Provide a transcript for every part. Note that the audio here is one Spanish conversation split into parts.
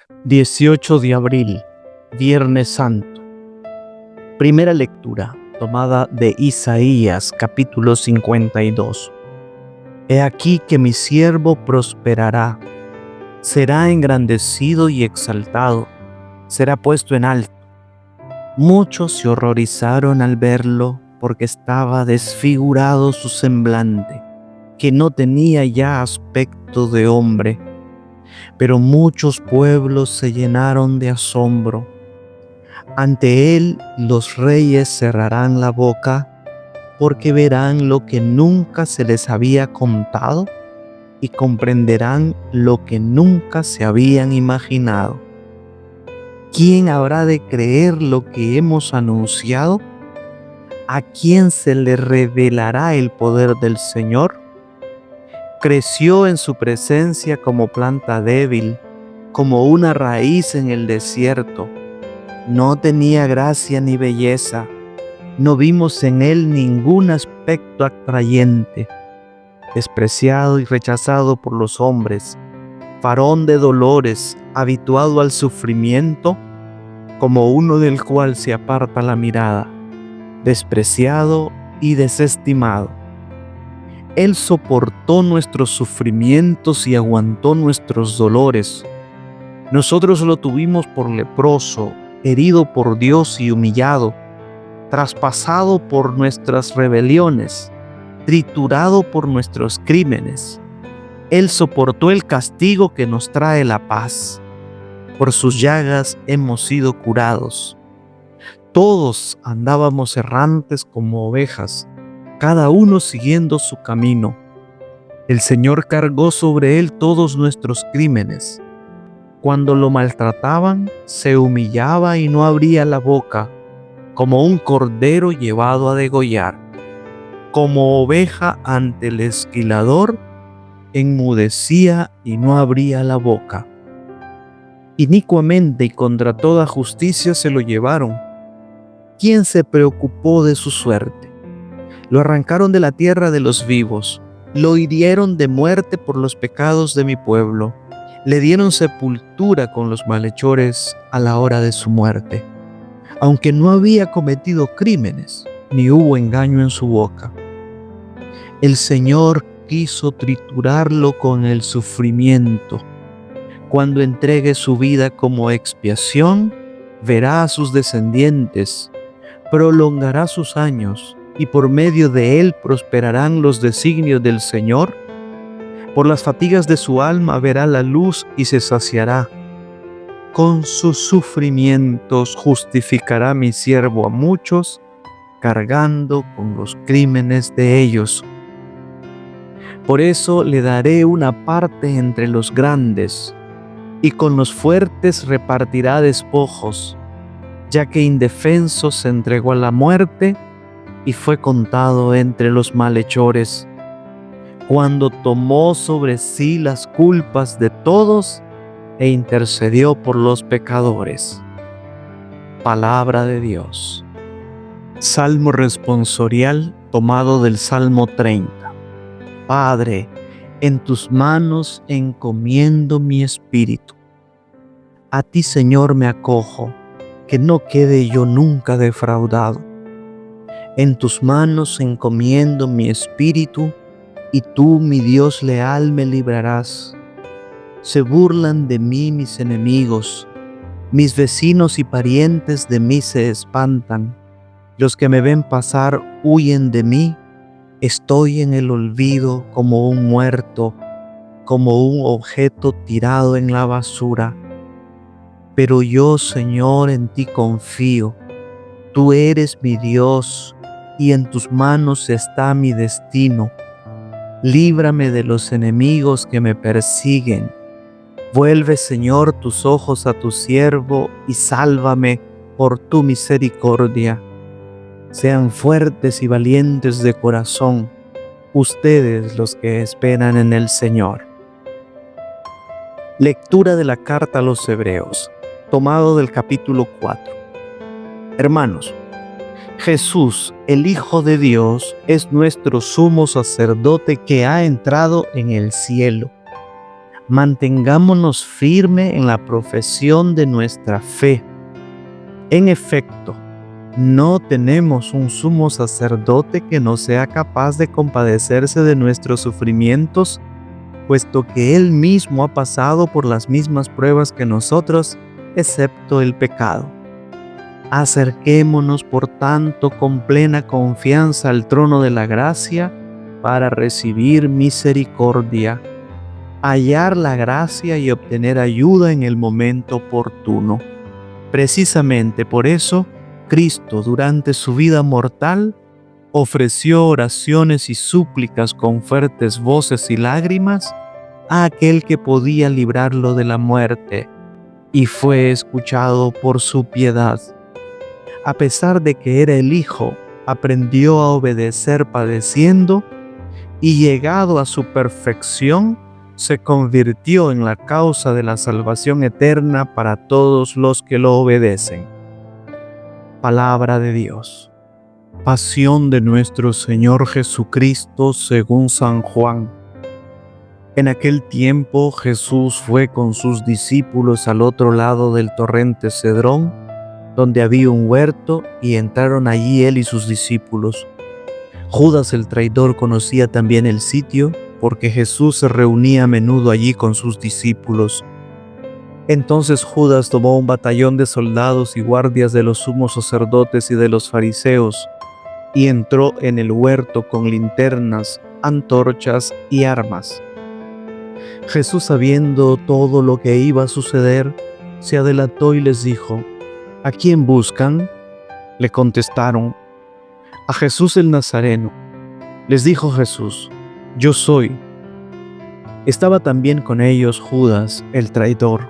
18 de abril, Viernes Santo. Primera lectura tomada de Isaías, capítulo 52. He aquí que mi siervo prosperará, será engrandecido y exaltado, será puesto en alto. Muchos se horrorizaron al verlo, porque estaba desfigurado su semblante, que no tenía ya aspecto de hombre. Pero muchos pueblos se llenaron de asombro. Ante él los reyes cerrarán la boca, porque verán lo que nunca se les había contado y comprenderán lo que nunca se habían imaginado. ¿Quién habrá de creer lo que hemos anunciado? ¿A quién se le revelará el poder del Señor? Creció en su presencia como planta débil, como una raíz en el desierto. No tenía gracia ni belleza, no vimos en él ningún aspecto atrayente. Despreciado y rechazado por los hombres, varón de dolores, habituado al sufrimiento, como uno del cual se aparta la mirada, despreciado y desestimado. Él soportó nuestros sufrimientos y aguantó nuestros dolores. Nosotros lo tuvimos por leproso, herido por Dios y humillado, traspasado por nuestras rebeliones, triturado por nuestros crímenes. Él soportó el castigo que nos trae la paz. Por sus llagas hemos sido curados. Todos andábamos errantes como ovejas, cada uno siguiendo su camino. El Señor cargó sobre él todos nuestros crímenes. Cuando lo maltrataban, se humillaba y no abría la boca, como un cordero llevado a degollar. Como oveja ante el esquilador, enmudecía y no abría la boca. Inicuamente y contra toda justicia se lo llevaron. ¿Quién se preocupó de su suerte? Lo arrancaron de la tierra de los vivos, lo hirieron de muerte por los pecados de mi pueblo, le dieron sepultura con los malhechores a la hora de su muerte, aunque no había cometido crímenes, ni hubo engaño en su boca. El Señor quiso triturarlo con el sufrimiento. Cuando entregue su vida como expiación, verá a sus descendientes, prolongará sus años, y por medio de él prosperarán los designios del Señor. Por las fatigas de su alma verá la luz y se saciará. Con sus sufrimientos justificará mi siervo a muchos, cargando con los crímenes de ellos. Por eso le daré una parte entre los grandes, y con los fuertes repartirá despojos, ya que indefenso se entregó a la muerte y fue contado entre los malhechores. Cuando tomó sobre sí las culpas de todos e intercedió por los pecadores. Palabra de Dios. Salmo responsorial tomado del Salmo 30. Padre, en tus manos encomiendo mi espíritu. A ti, Señor, me acojo, que no quede yo nunca defraudado. En tus manos encomiendo mi espíritu, y tú, mi Dios leal, me librarás. Se burlan de mí mis enemigos, mis vecinos y parientes de mí se espantan. Los que me ven pasar huyen de mí. Estoy en el olvido como un muerto, como un objeto tirado en la basura. Pero yo, Señor, en ti confío. Tú eres mi Dios, y en tus manos está mi destino. Líbrame de los enemigos que me persiguen. Vuelve, Señor, tus ojos a tu siervo y sálvame por tu misericordia. Sean fuertes y valientes de corazón, ustedes los que esperan en el Señor. Lectura de la carta a los Hebreos, tomado del capítulo 4. Hermanos, Jesús, el Hijo de Dios, es nuestro sumo sacerdote que ha entrado en el cielo. Mantengámonos firme en la profesión de nuestra fe. En efecto, no tenemos un sumo sacerdote que no sea capaz de compadecerse de nuestros sufrimientos, puesto que Él mismo ha pasado por las mismas pruebas que nosotros, excepto el pecado. Acerquémonos, por tanto, con plena confianza al trono de la gracia para recibir misericordia, hallar la gracia y obtener ayuda en el momento oportuno. Precisamente por eso, Cristo, durante su vida mortal, ofreció oraciones y súplicas con fuertes voces y lágrimas a aquel que podía librarlo de la muerte, y fue escuchado por su piedad. A pesar de que era el Hijo, aprendió a obedecer padeciendo, y llegado a su perfección, se convirtió en la causa de la salvación eterna para todos los que lo obedecen. Palabra de Dios. Pasión de nuestro Señor Jesucristo según San Juan. En aquel tiempo Jesús fue con sus discípulos al otro lado del torrente Cedrón, donde había un huerto, y entraron allí él y sus discípulos. Judas el traidor conocía también el sitio, porque Jesús se reunía a menudo allí con sus discípulos. Entonces Judas tomó un batallón de soldados y guardias de los sumos sacerdotes y de los fariseos, y entró en el huerto con linternas, antorchas y armas. Jesús, sabiendo todo lo que iba a suceder, se adelantó y les dijo: ¿A quién buscan? Le contestaron: a Jesús el Nazareno. Les dijo Jesús: yo soy. Estaba también con ellos Judas el traidor.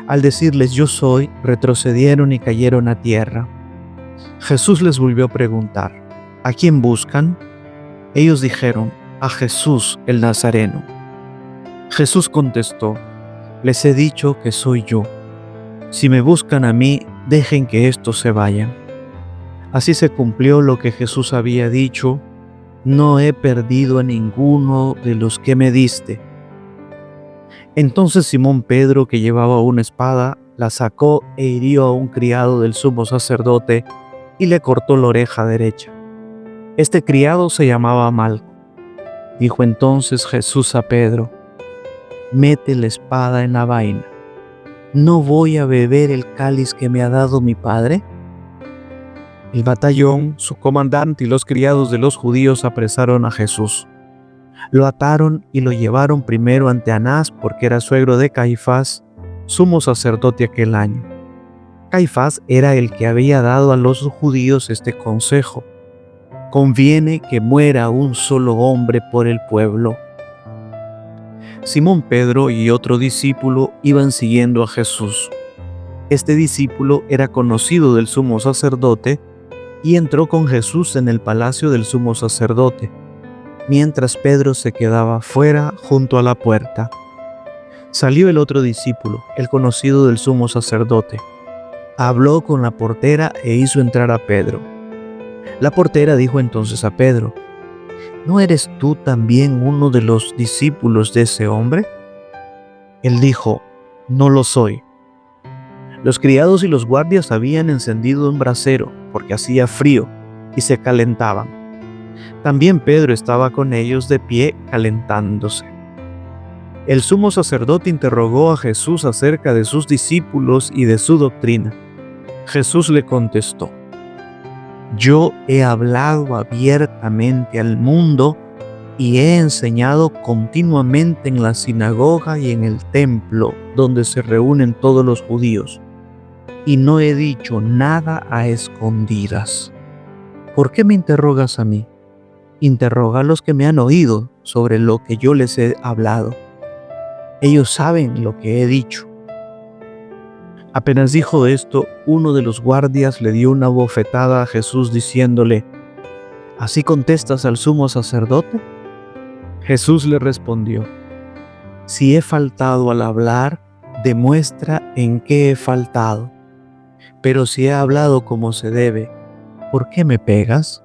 Al decirles yo soy, retrocedieron y cayeron a tierra. Jesús les volvió a preguntar: ¿a quién buscan? Ellos dijeron: a Jesús el Nazareno. Jesús contestó: les he dicho que soy yo. Si me buscan a mí, dejen que estos se vayan. Así se cumplió lo que Jesús había dicho: no he perdido a ninguno de los que me diste. Entonces Simón Pedro, que llevaba una espada, la sacó e hirió a un criado del sumo sacerdote y le cortó la oreja derecha. Este criado se llamaba Malco. Dijo entonces Jesús a Pedro: mete la espada en la vaina. ¿No voy a beber el cáliz que me ha dado mi Padre? El batallón, su comandante y los criados de los judíos apresaron a Jesús. Lo ataron y lo llevaron primero ante Anás, porque era suegro de Caifás, sumo sacerdote aquel año. Caifás era el que había dado a los judíos este consejo: conviene que muera un solo hombre por el pueblo. Simón Pedro y otro discípulo iban siguiendo a Jesús. Este discípulo era conocido del sumo sacerdote y entró con Jesús en el palacio del sumo sacerdote, mientras Pedro se quedaba fuera junto a la puerta. Salió el otro discípulo, el conocido del sumo sacerdote. Habló con la portera e hizo entrar a Pedro. La portera dijo entonces a Pedro: ¿no eres tú también uno de los discípulos de ese hombre? Él dijo: no lo soy. Los criados y los guardias habían encendido un brasero, porque hacía frío, y se calentaban. También Pedro estaba con ellos de pie, calentándose. El sumo sacerdote interrogó a Jesús acerca de sus discípulos y de su doctrina. Jesús le contestó: yo he hablado abiertamente al mundo y he enseñado continuamente en la sinagoga y en el templo, donde se reúnen todos los judíos, y no he dicho nada a escondidas. ¿Por qué me interrogas a mí? Interroga a los que me han oído sobre lo que yo les he hablado. Ellos saben lo que he dicho. Apenas dijo esto, uno de los guardias le dio una bofetada a Jesús diciéndole: ¿así contestas al sumo sacerdote? Jesús le respondió: si he faltado al hablar, demuestra en qué he faltado. Pero si he hablado como se debe, ¿por qué me pegas?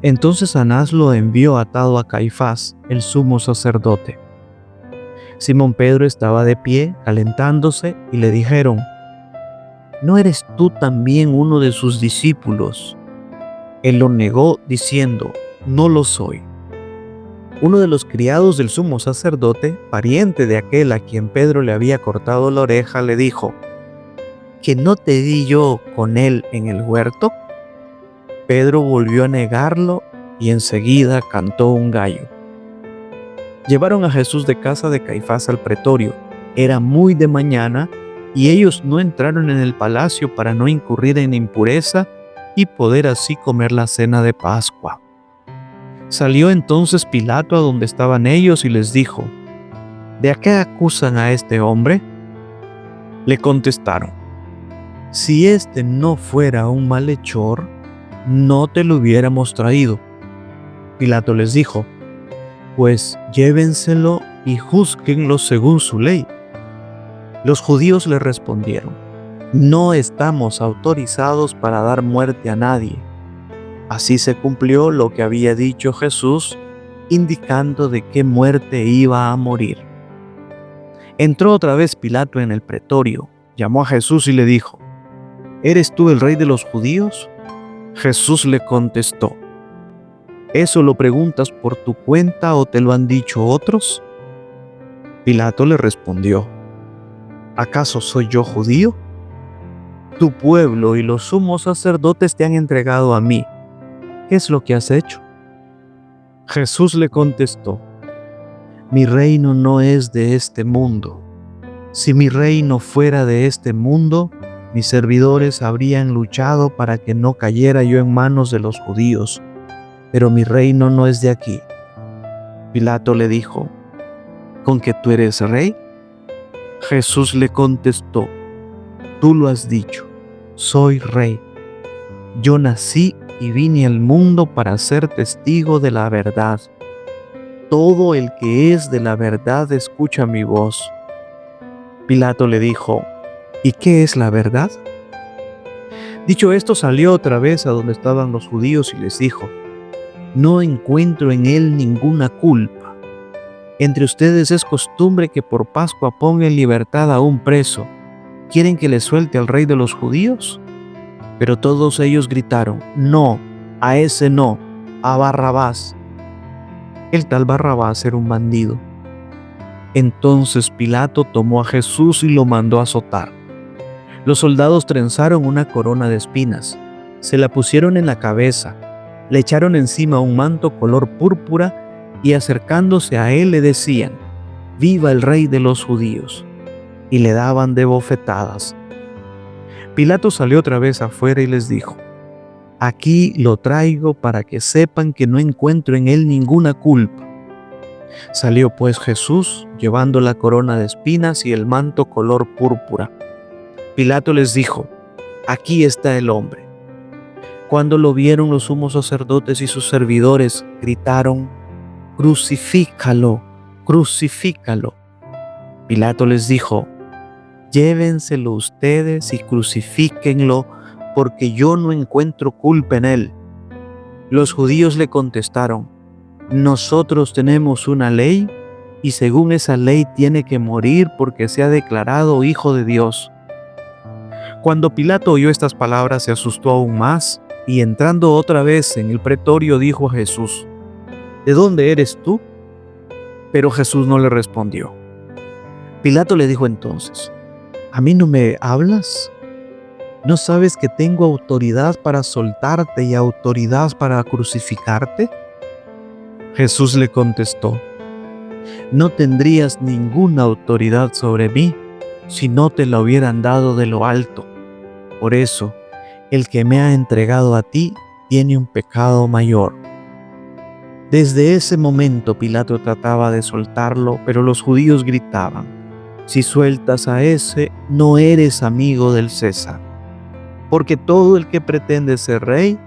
Entonces Anás lo envió atado a Caifás, el sumo sacerdote. Simón Pedro estaba de pie, calentándose, y le dijeron: ¿No eres tú también uno de sus discípulos? Él lo negó diciendo: No lo soy. Uno de los criados del sumo sacerdote, pariente de aquel a quien Pedro le había cortado la oreja, le dijo: ¿Que no te di yo con él en el huerto? Pedro volvió a negarlo y enseguida cantó un gallo. Llevaron a Jesús de casa de Caifás al pretorio. Era muy de mañana y ellos no entraron en el palacio para no incurrir en impureza y poder así comer la cena de Pascua. Salió entonces Pilato a donde estaban ellos y les dijo: ¿De qué acusan a este hombre? Le contestaron: Si este no fuera un malhechor, no te lo hubiéramos traído. Pilato les dijo: Pues llévenselo y júzguenlo según su ley. Los judíos le respondieron: No estamos autorizados para dar muerte a nadie. Así se cumplió lo que había dicho Jesús, indicando de qué muerte iba a morir. Entró otra vez Pilato en el pretorio, llamó a Jesús y le dijo: ¿Eres tú el rey de los judíos? Jesús le contestó: ¿Eso lo preguntas por tu cuenta o te lo han dicho otros? Pilato le respondió: ¿Acaso soy yo judío? Tu pueblo y los sumos sacerdotes te han entregado a mí. ¿Qué es lo que has hecho? Jesús le contestó: Mi reino no es de este mundo. Si mi reino fuera de este mundo, mis servidores habrían luchado para que no cayera yo en manos de los judíos, pero mi reino no es de aquí. Pilato le dijo: ¿Con que tú eres rey? Jesús le contestó: Tú lo has dicho, soy rey. Yo nací y vine al mundo para ser testigo de la verdad. Todo el que es de la verdad escucha mi voz. Pilato le dijo: ¿Y qué es la verdad? Dicho esto, salió otra vez a donde estaban los judíos y les dijo: No encuentro en él ninguna culpa. Entre ustedes es costumbre que por Pascua ponga en libertad a un preso. ¿Quieren que le suelte al rey de los judíos? Pero todos ellos gritaron: No, a ese no, a Barrabás. El tal Barrabás era un bandido. Entonces Pilato tomó a Jesús y lo mandó azotar. Los soldados trenzaron una corona de espinas, se la pusieron en la cabeza, le echaron encima un manto color púrpura y acercándose a él le decían: «Viva el rey de los judíos», y le daban de bofetadas. Pilato salió otra vez afuera y les dijo: «Aquí lo traigo para que sepan que no encuentro en él ninguna culpa». Salió pues Jesús llevando la corona de espinas y el manto color púrpura. Pilato les dijo: «Aquí está el hombre». Cuando lo vieron los sumos sacerdotes y sus servidores, gritaron: «Crucifícalo, crucifícalo». Pilato les dijo: «Llévenselo ustedes y crucifíquenlo, porque yo no encuentro culpa en él». Los judíos le contestaron: «Nosotros tenemos una ley, y según esa ley tiene que morir porque se ha declarado hijo de Dios». Cuando Pilato oyó estas palabras, se asustó aún más, y entrando otra vez en el pretorio dijo a Jesús: «¿De dónde eres tú?». Pero Jesús no le respondió. Pilato le dijo entonces: «¿A mí no me hablas? ¿No sabes que tengo autoridad para soltarte y autoridad para crucificarte?». Jesús le contestó: «No tendrías ninguna autoridad sobre mí si no te la hubieran dado de lo alto. Por eso, el que me ha entregado a ti tiene un pecado mayor». Desde ese momento Pilato trataba de soltarlo, pero los judíos gritaban: «Si sueltas a ese, no eres amigo del César, porque todo el que pretende ser rey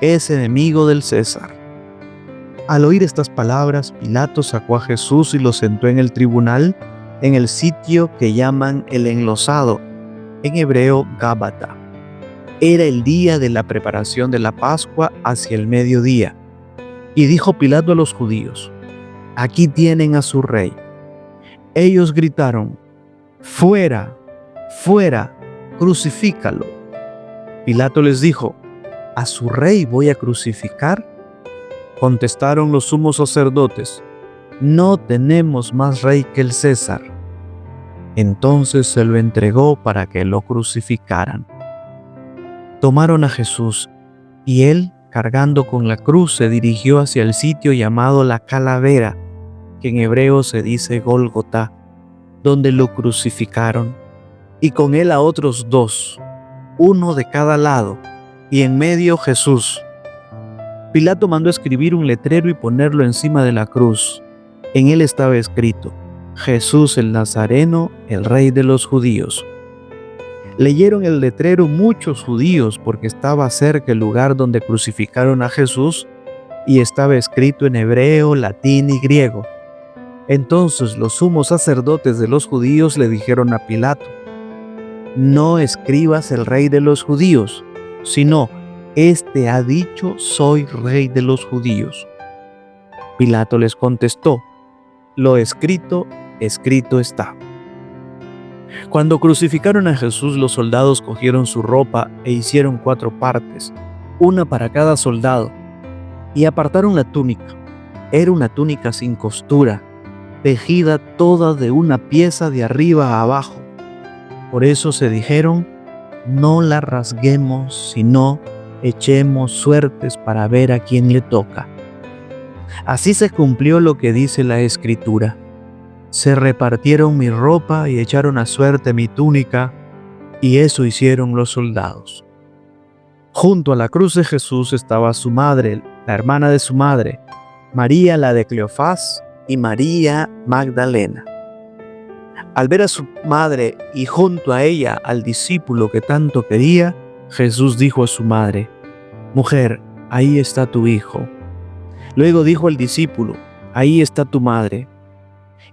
es enemigo del César». Al oír estas palabras, Pilato sacó a Jesús y lo sentó en el tribunal, en el sitio que llaman el Enlosado, en hebreo Gábata. Era el día de la preparación de la Pascua, hacia el mediodía. Y dijo Pilato a los judíos: «Aquí tienen a su rey». Ellos gritaron: «¡Fuera! ¡Fuera! ¡Crucifícalo!». Pilato les dijo: ¿a su rey voy a crucificar? Contestaron los sumos sacerdotes: «No tenemos más rey que el César». Entonces se lo entregó para que lo crucificaran. Tomaron a Jesús y él, cargando con la cruz, se dirigió hacia el sitio llamado la Calavera, que en hebreo se dice Gólgota, donde lo crucificaron, y con él a otros dos, uno de cada lado, y en medio Jesús. Pilato mandó escribir un letrero y ponerlo encima de la cruz. En él estaba escrito: «Jesús el Nazareno, el Rey de los Judíos». Leyeron el letrero muchos judíos porque estaba cerca el lugar donde crucificaron a Jesús y estaba escrito en hebreo, latín y griego. Entonces los sumos sacerdotes de los judíos le dijeron a Pilato: «No escribas el Rey de los Judíos, sino: este ha dicho: soy Rey de los Judíos». Pilato les contestó: «Lo escrito, escrito está». Cuando crucificaron a Jesús, los soldados cogieron su ropa e hicieron 4 partes, una para cada soldado, y apartaron la túnica. Era una túnica sin costura, tejida toda de una pieza de arriba a abajo. Por eso se dijeron: «No la rasguemos, sino echemos suertes para ver a quién le toca». Así se cumplió lo que dice la Escritura: «Se repartieron mi ropa y echaron a suerte mi túnica», y eso hicieron los soldados. Junto a la cruz de Jesús estaba su madre, la hermana de su madre, María la de Cleofás y María Magdalena. Al ver a su madre y junto a ella al discípulo que tanto quería, Jesús dijo a su madre: «Mujer, ahí está tu hijo». Luego dijo al discípulo: «Ahí está tu madre».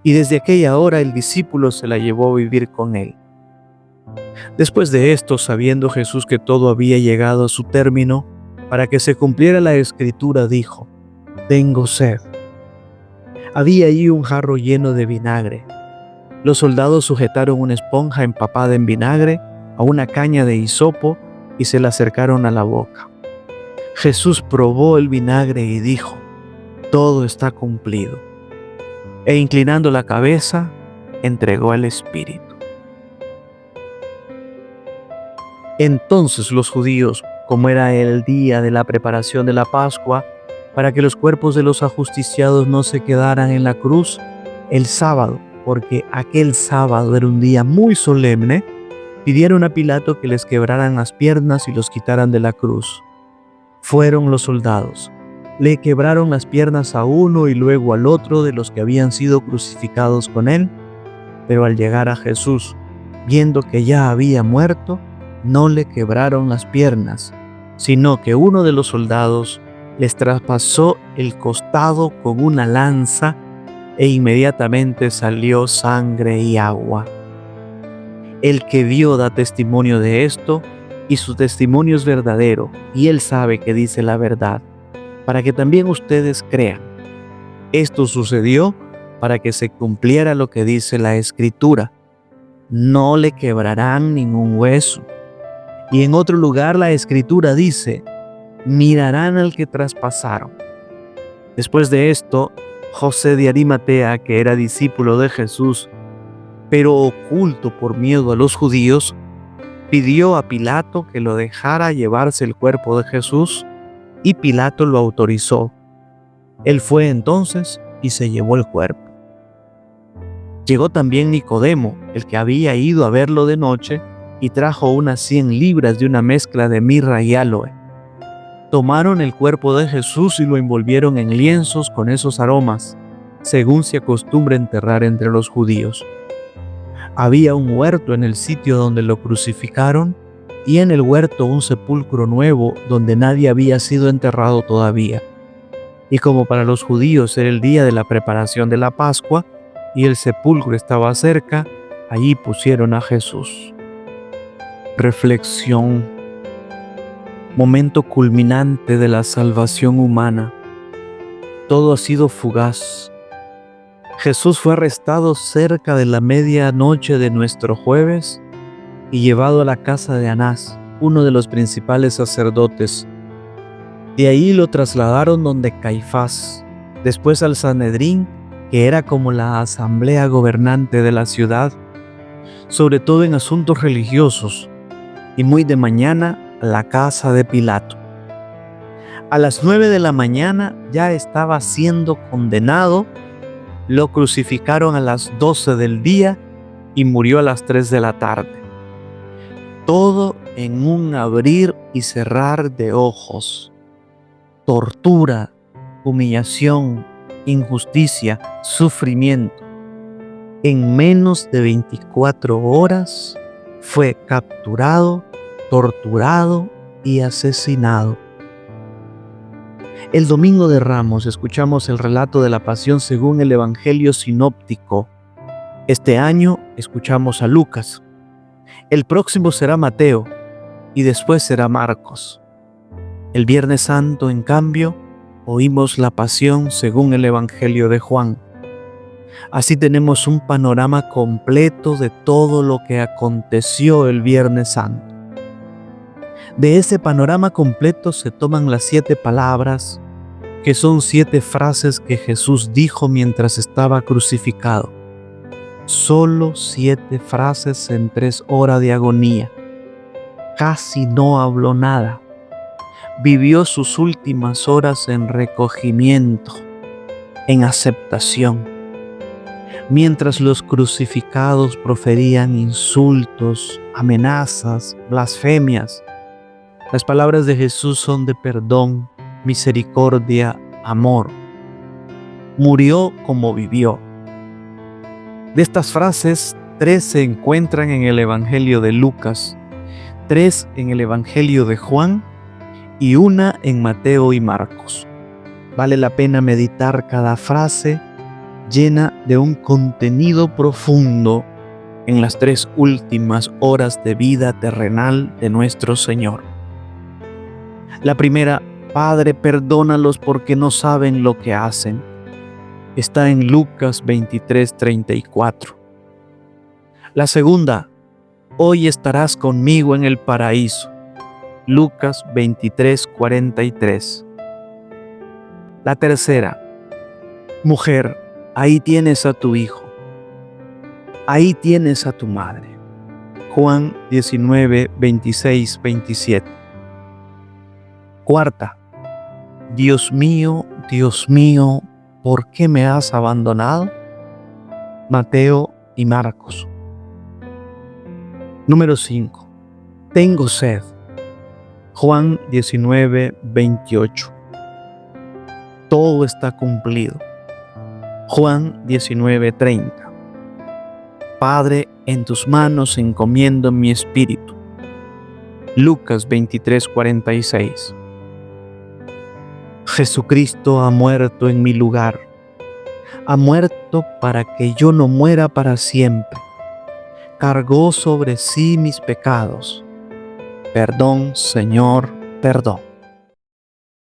Y desde aquella hora el discípulo se la llevó a vivir con él. Después de esto, sabiendo Jesús que todo había llegado a su término, para que se cumpliera la Escritura, dijo: «Tengo sed». Había allí un jarro lleno de vinagre. Los soldados sujetaron una esponja empapada en vinagre a una caña de hisopo y se la acercaron a la boca. Jesús probó el vinagre y dijo: «Todo está cumplido». E inclinando la cabeza, entregó el espíritu. Entonces los judíos, como era el día de la preparación de la Pascua, para que los cuerpos de los ajusticiados no se quedaran en la cruz el sábado, porque aquel sábado era un día muy solemne, pidieron a Pilato que les quebraran las piernas y los quitaran de la cruz. Fueron los soldados. Le quebraron las piernas a uno y luego al otro de los que habían sido crucificados con él, pero al llegar a Jesús, viendo que ya había muerto, no le quebraron las piernas, sino que uno de los soldados les traspasó el costado con una lanza e inmediatamente salió sangre y agua. El que vio da testimonio de esto, y su testimonio es verdadero, y él sabe que dice la verdad, para que también ustedes crean. Esto sucedió para que se cumpliera lo que dice la Escritura: «No le quebrarán ningún hueso». Y en otro lugar la Escritura dice: «Mirarán al que traspasaron». Después de esto, José de Arimatea, que era discípulo de Jesús, pero oculto por miedo a los judíos, pidió a Pilato que lo dejara llevarse el cuerpo de Jesús, y Pilato lo autorizó. Él fue entonces y se llevó el cuerpo. Llegó también Nicodemo, el que había ido a verlo de noche, y trajo unas 100 libras de una mezcla de mirra y áloe. Tomaron el cuerpo de Jesús y lo envolvieron en lienzos con esos aromas, según se acostumbra enterrar entre los judíos. Había un huerto en el sitio donde lo crucificaron, y en el huerto un sepulcro nuevo donde nadie había sido enterrado todavía. Y como para los judíos era el día de la preparación de la Pascua, y el sepulcro estaba cerca, allí pusieron a Jesús. Reflexión. Momento culminante de la salvación humana. Todo ha sido fugaz. Jesús fue arrestado cerca de la medianoche de nuestro jueves y llevado a la casa de Anás, uno de los principales sacerdotes. De ahí lo trasladaron donde Caifás, después al Sanedrín, que era como la asamblea gobernante de la ciudad, sobre todo en asuntos religiosos, y muy de mañana a la casa de Pilato. A las 9 de la mañana ya estaba siendo condenado, lo crucificaron a las 12 del día y murió a las 3 de la tarde. Todo en un abrir y cerrar de ojos. Tortura, humillación, injusticia, sufrimiento. En menos de 24 horas fue capturado, torturado y asesinado. El domingo de Ramos escuchamos el relato de la pasión según el Evangelio sinóptico. Este año escuchamos a Lucas. El próximo será Mateo y después será Marcos. El Viernes Santo, en cambio, oímos la pasión según el Evangelio de Juan. Así tenemos un panorama completo de todo lo que aconteció el Viernes Santo. De ese panorama completo se toman las 7 palabras, que son 7 frases que Jesús dijo mientras estaba crucificado. Solo 7 frases en 3 horas de agonía. Casi no habló nada. Vivió sus últimas horas en recogimiento, en aceptación. Mientras los crucificados proferían insultos, amenazas, blasfemias, las palabras de Jesús son de perdón, misericordia, amor. Murió como vivió. De estas frases, 3 se encuentran en el Evangelio de Lucas, 3 en el Evangelio de Juan y 1 en Mateo y Marcos. Vale la pena meditar cada frase llena de un contenido profundo en las 3 últimas horas de vida terrenal de nuestro Señor. La primera, Padre, perdónalos porque no saben lo que hacen. Está en Lucas 23:34. La segunda, hoy estarás conmigo en el paraíso. Lucas 23:43. La tercera, mujer, ahí tienes a tu hijo. Ahí tienes a tu madre. Juan 19:26-27. Cuarta, Dios mío, ¿por qué me has abandonado? Mateo y Marcos. Número 5. Tengo sed. Juan 19:28. Todo está cumplido. Juan 19:30. Padre, en tus manos encomiendo mi espíritu. Lucas 23:46. Jesucristo ha muerto en mi lugar. Ha muerto para que yo no muera para siempre. Cargó sobre sí mis pecados. Perdón, Señor, perdón.